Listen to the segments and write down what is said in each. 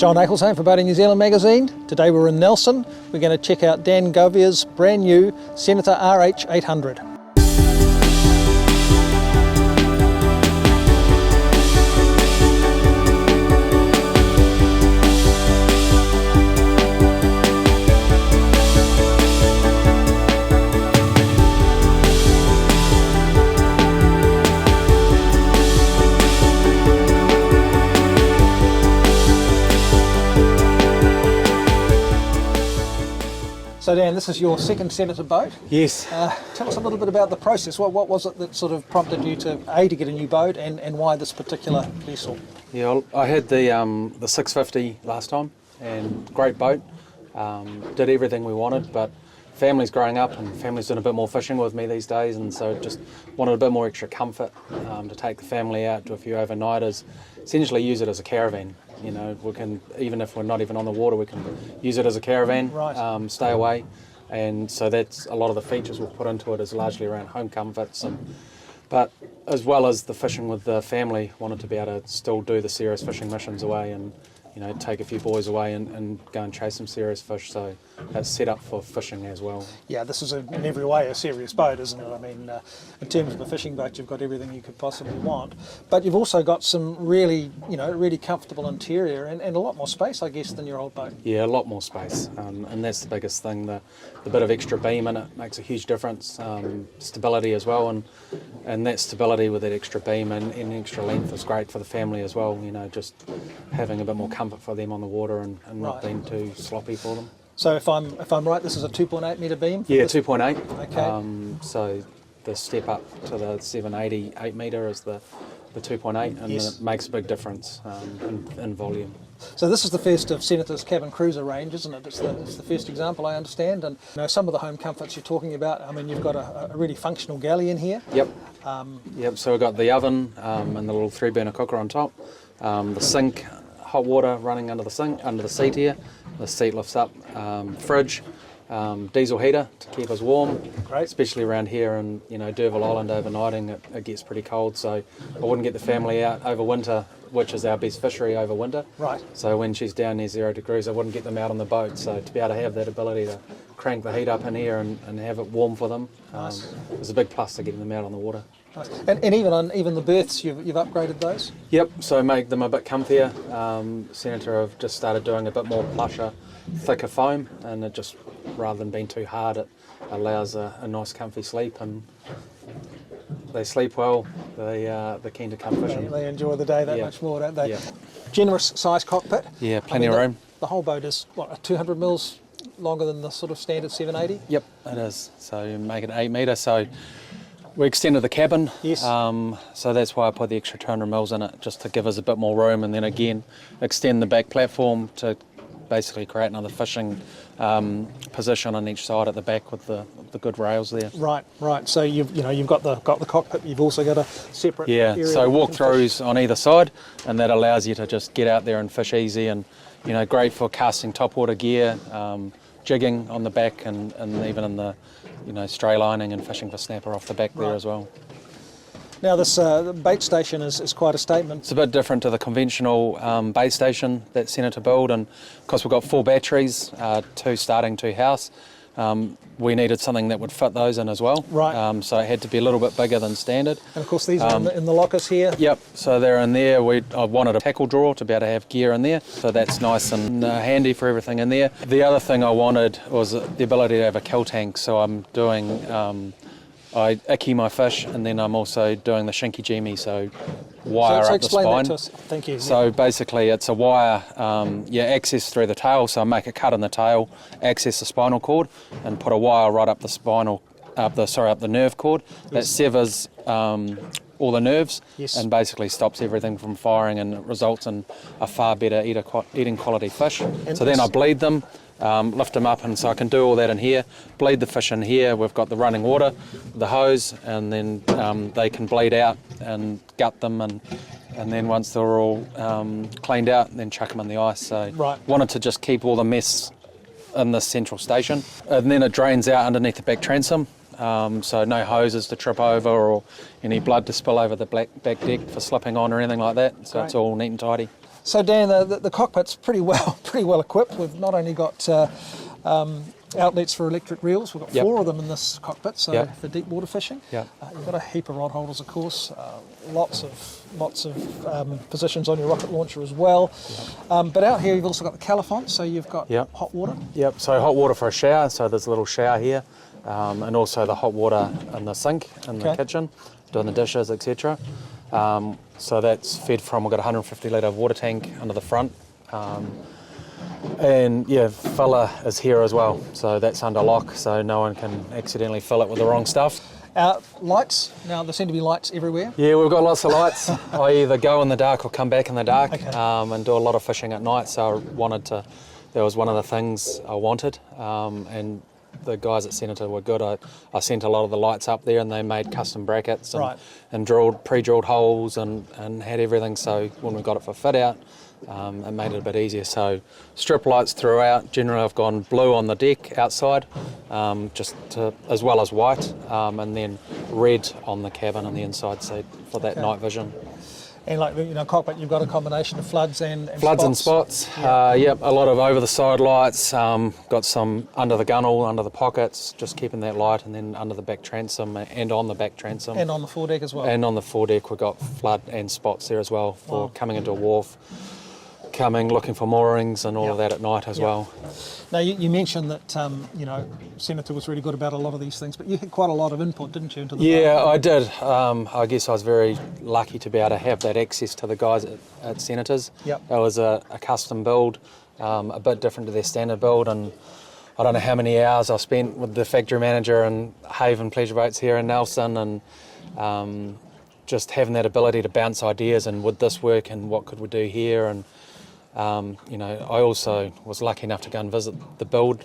John Eichelsheim for Boating New Zealand magazine. Today we're in Nelson. We're going to check out Dan Govier's brand new Senator RH800. So Dan, this is your second Senator boat. Yes. Tell us a little bit about the process. What was it that sort of prompted you to get a new boat and why this particular vessel? Yeah, I had the 650 last time, and great boat. Did everything we wanted, but family's growing up and family's doing a bit more fishing with me these days, and so just wanted a bit more extra comfort to take the family out to a few overnighters. Essentially use it as a caravan. You know, we can, even if we're not even on the water, we can use it as a caravan, right. Stay away. And so that's a lot of the features we've put into it is largely around home comforts, but as well as the fishing with the family, wanted to be able to still do the serious fishing missions away and, you know, take a few boys away and go and chase some serious fish. So that's set up for fishing as well. Yeah, this is in every way a serious boat, isn't it? I mean, in terms of a fishing boat, you've got everything you could possibly want, but you've also got some really, really comfortable interior and a lot more space, I guess, than your old boat. Yeah, a lot more space, and that's the biggest thing. The bit of extra beam in it makes a huge difference. Stability as well, and that stability with that extra beam and extra length is great for the family as well. You know, just having a bit more comfort for them on the water and not being too sloppy for them. So if I'm right, this is a 2.8 metre beam? Yeah, 2.8. Okay. So the step up to the 780 8 metre is the 2.8, and yes. it makes a big difference in volume. So this is the first of Senator's cabin cruiser range, isn't it? It's the first example, I understand. And some of the home comforts you're talking about, I mean, you've got a really functional galley in here. Yep. Yep. So we've got the oven and the little 3-burner cooker on top, the sink, hot water running under the seat here. The seat lifts up, fridge, diesel heater to keep us warm. Great. Especially around here in D'Urville Island overnighting, it gets pretty cold, so I wouldn't get the family out over winter, which is our best fishery over winter. Right. So when she's down near 0 degrees, I wouldn't get them out on the boat. So to be able to have that ability to crank the heat up in here and have it warm for them is a big plus to getting them out on the water. Nice. And even the berths, you've upgraded those? Yep, so make them a bit comfier. Senator have just started doing a bit more plusher, thicker foam, and it just, rather than being too hard, it allows a nice comfy sleep, and they sleep well, they're keen to come fishing. They enjoy the day that much more, don't they? Yeah. Generous size cockpit. Yeah, plenty of room. The whole boat is, 200 mils longer than the sort of standard 780? Yep, it is. So you make it 8 metre, so we extended the cabin, yes. So that's why I put the extra 200 mils in it, just to give us a bit more room, and then again extend the back platform to basically create another fishing position on each side at the back with the good rails there. Right. So you've got the cockpit. You've also got a separate area. So walkthroughs on either side, and that allows you to just get out there and fish easy, and great for casting topwater gear, jigging on the back, and even in the stray lining and fishing for snapper off the back there as well. Now this bait station is quite a statement. It's a bit different to the conventional bait station that Senator built, and because we've got 4 batteries, 2 starting, 2 house, we needed something that would fit those in as well. Right. So it had to be a little bit bigger than standard. And of course these are in the lockers here. Yep, so they're in there. I wanted a tackle drawer to be able to have gear in there, so that's nice and handy for everything in there. The other thing I wanted was the ability to have a kill tank, so I'm doing I icky my fish, and then I'm also doing the shinky jimmy, so wire so up the spine. That to us. Thank you. So basically it's a wire, access through the tail, so I make a cut in the tail, access the spinal cord, and put a wire right up the nerve cord that severs all the nerves, and basically stops everything from firing, and it results in a far better eating quality fish. And so then I bleed them, lift them up, and so I can do all that in here, bleed the fish in here. We've got the running water, the hose, and then they can bleed out and gut them, and then once they're all cleaned out, then chuck them in the ice. So wanted to just keep all the mess in the central station, and then it drains out underneath the back transom. So no hoses to trip over or any blood to spill over the back deck for slipping on or anything like that. So it's all neat and tidy. So Dan, the cockpit's pretty well equipped. We've not only got outlets for electric reels. We've got 4 of them in this cockpit, so for deep water fishing. You've got a heap of rod holders, of course. Lots of positions on your rocket launcher as well. But out here you've also got the califont, so you've got hot water. So hot water for a shower. So there's a little shower here, and also the hot water in the sink in the kitchen, doing the dishes, etc. So that's fed from, we've got a 150 litre water tank under the front. And filler is here as well, so that's under lock, so no one can accidentally fill it with the wrong stuff. Lights, now there seem to be lights everywhere. Yeah, we've got lots of lights. I either go in the dark or come back in the dark, and do a lot of fishing at night, so that was one of the things I wanted, and the guys at Senator were good. I sent a lot of the lights up there and they made custom brackets and pre-drilled holes and had everything, so when we got it for fit out, it made it a bit easier. So strip lights throughout. Generally I've gone blue on the deck outside, as well as white, and then red on the cabin and the inside seat for that night vision. And cockpit, you've got a combination of floods and floods and spots. A lot of over the side lights. Got some under the gunnel, under the pockets, just keeping that light, and then under the back transom and on the back transom. And on the foredeck as well. And on the foredeck we've got flood and spots there as well for coming into a wharf, looking for moorings and all of that at night as well. Now you mentioned that Senator was really good about a lot of these things, but you had quite a lot of input, didn't you, into the boat? I did. I guess I was very lucky to be able to have that access to the guys at Senators. It was a custom build, a bit different to their standard build, and I don't know how many hours I spent with the factory manager and Haven Pleasure Boats here in Nelson, and just having that ability to bounce ideas and would this work and what could we do here, and I also was lucky enough to go and visit the build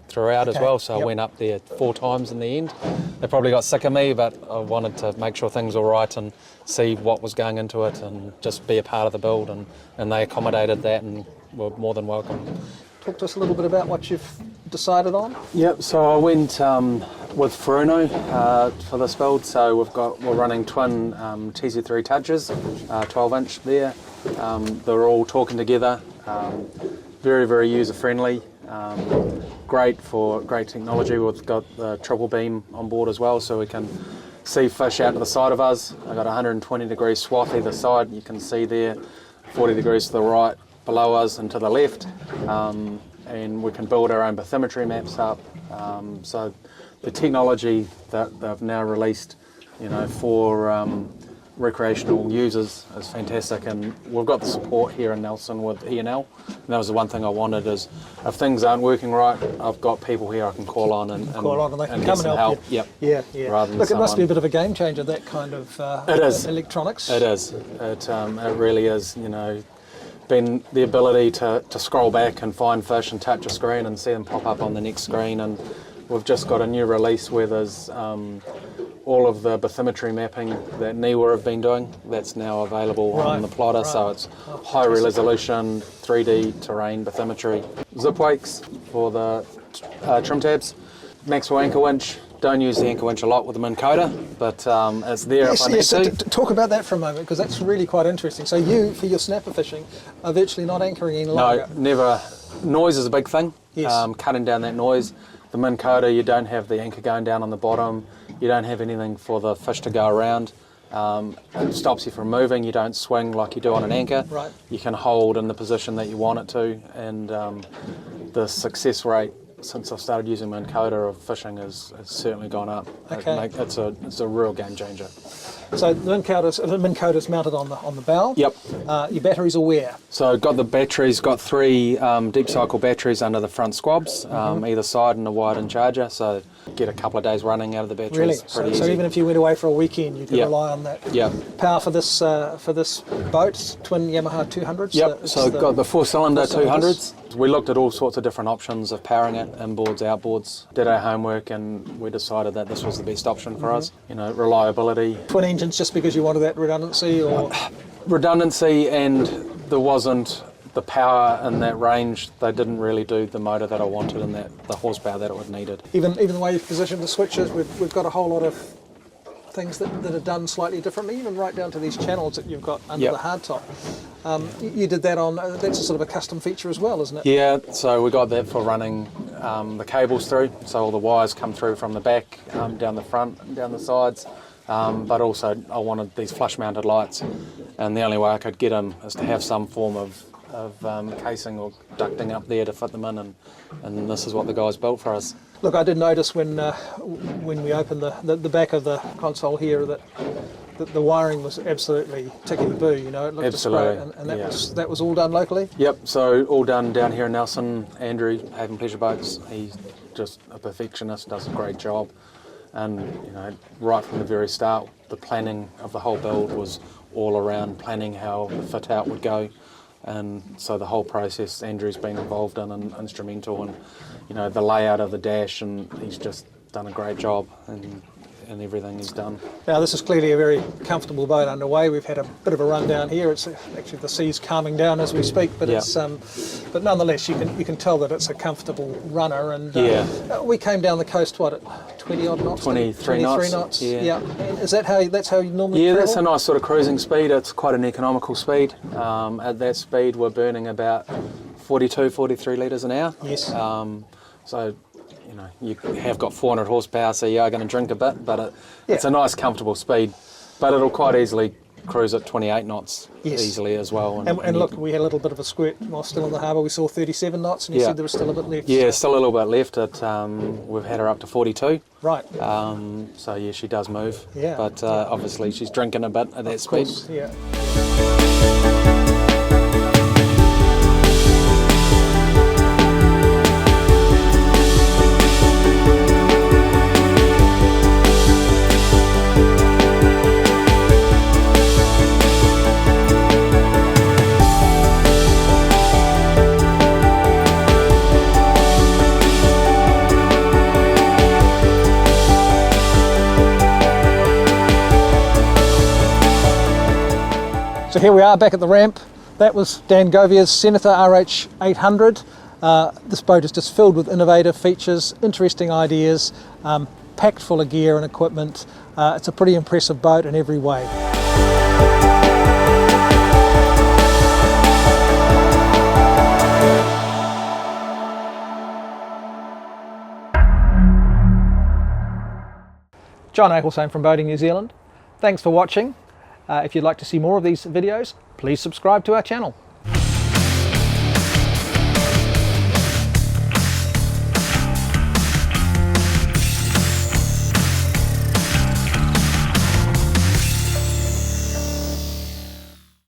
throughout as well, so I went up there 4 times in the end. They probably got sick of me, but I wanted to make sure things were right and see what was going into it and just be a part of the build, and they accommodated that and were more than welcome. Talk to us a little bit about what you've decided on. So I went with Furuno for this build, so we're running twin TZ3 touches, 12-inch there. They're all talking together, very, very user-friendly, great technology. We've got the triple beam on board as well, so we can see fish out to the side of us. I've got a 120 degree swath either side, you can see there, 40 degrees to the right, below us and to the left, and we can build our own bathymetry maps up. So the technology that they've now released, for recreational users is fantastic, and we've got the support here in Nelson with E&L. And that was the one thing I wanted, is if things aren't working right, I've got people here I can call on and they can come and help. You. Rather than Look, it must be a bit of a game changer, that kind of electronics. It is. It really is. Been the ability to scroll back and find fish and touch a screen and see them pop up on the next screen, and we've just got a new release where there's all of the bathymetry mapping that NIWA have been doing, that's now available on the plotter, so it's high resolution 3D terrain bathymetry. Zip wakes for the trim tabs, Maxwell anchor winch. Don't use the anchor winch a lot with the Minn Kota, but it's there if I need to. Talk about that for a moment, because that's really quite interesting. So you, for your snapper fishing, are virtually not anchoring any longer? No, never. Noise is a big thing, yes. Cutting down that noise. The Minn Kota, you don't have the anchor going down on the bottom, you don't have anything for the fish to go around. It stops you from moving, you don't swing like you do on an anchor. Right. You can hold in the position that you want it to, and the success rate since I've started using Minn Kota of fishing has certainly gone up. Okay. It's a real game changer. So the Minn Kota's mounted on the bow. Yep. Your batteries are where? So got the batteries, got 3 deep cycle batteries under the front squabs, either side, and a wide-in charger. So get a couple of days running out of the batteries. Really? Pretty So easy. even if you went away for a weekend, you could rely on that. Yep. Power for this boat, twin Yamaha 200s. Yep. So got the 4-cylinder 200s. We looked at all sorts of different options of powering it, inboards, outboards. Did our homework, and we decided that this was the best option for us. Reliability. Twin engines, just because you wanted that redundancy, or redundancy, and there wasn't the power in that range. They didn't really do the motor that I wanted and the horsepower that it would needed. even the way you've positioned the switches, we've got a whole lot of things that are done slightly differently, even right down to these channels that you've got under the hardtop. You did that on, that's a sort of a custom feature as well, isn't it? Yeah, so we got that for running the cables through, so all the wires come through from the back, down the front, and down the sides, but also I wanted these flush mounted lights, and the only way I could get them is to have some form of casing or ducting up there to fit them in, and this is what the guys built for us. Look, I did notice when we opened the back of the console here that the wiring was absolutely tickety-boo, you know, it looked Absolutely. just great, and that was all done locally? Yep, so all done down here in Nelson. Andrew, Haven Pleasure Boats, he's just a perfectionist, does a great job, and you know, right from the very start, the planning of the whole build was all around planning how the fit out would go. And so the whole process Andrew's been involved in and instrumental, and you know, the layout of the dash, and he's just done a great job and everything he's done. Now this is clearly a very comfortable boat underway. We've had a bit of a run down here. It's actually the sea's calming down as we speak, but it's but nonetheless you can tell that it's a comfortable runner. And we came down the coast at 20 odd knots, 23 knots. Yeah. And is that that's how you normally travel? That's a nice sort of cruising speed. It's quite an economical speed. At that speed we're burning about 42, 43 litres an hour. Yes. So you know, you have got 400 horsepower, so you are going to drink a bit, but it's a nice comfortable speed, but it'll quite easily cruise at 28 knots easily as well. And look, we had a little bit of a squirt while still in the harbour. We saw 37 knots, and you said there was still a bit left. Yeah, still a little bit left. We've had her up to 42. Right. So yeah, she does move. Yeah. But obviously she's drinking a bit at that speed. Of course, yeah. So here we are back at the ramp. That was Dan Govier's Senator RH800. This boat is just filled with innovative features, interesting ideas, packed full of gear and equipment. It's a pretty impressive boat in every way. John Eichelsheim from Boating New Zealand. Thanks for watching. If you'd like to see more of these videos, please subscribe to our channel.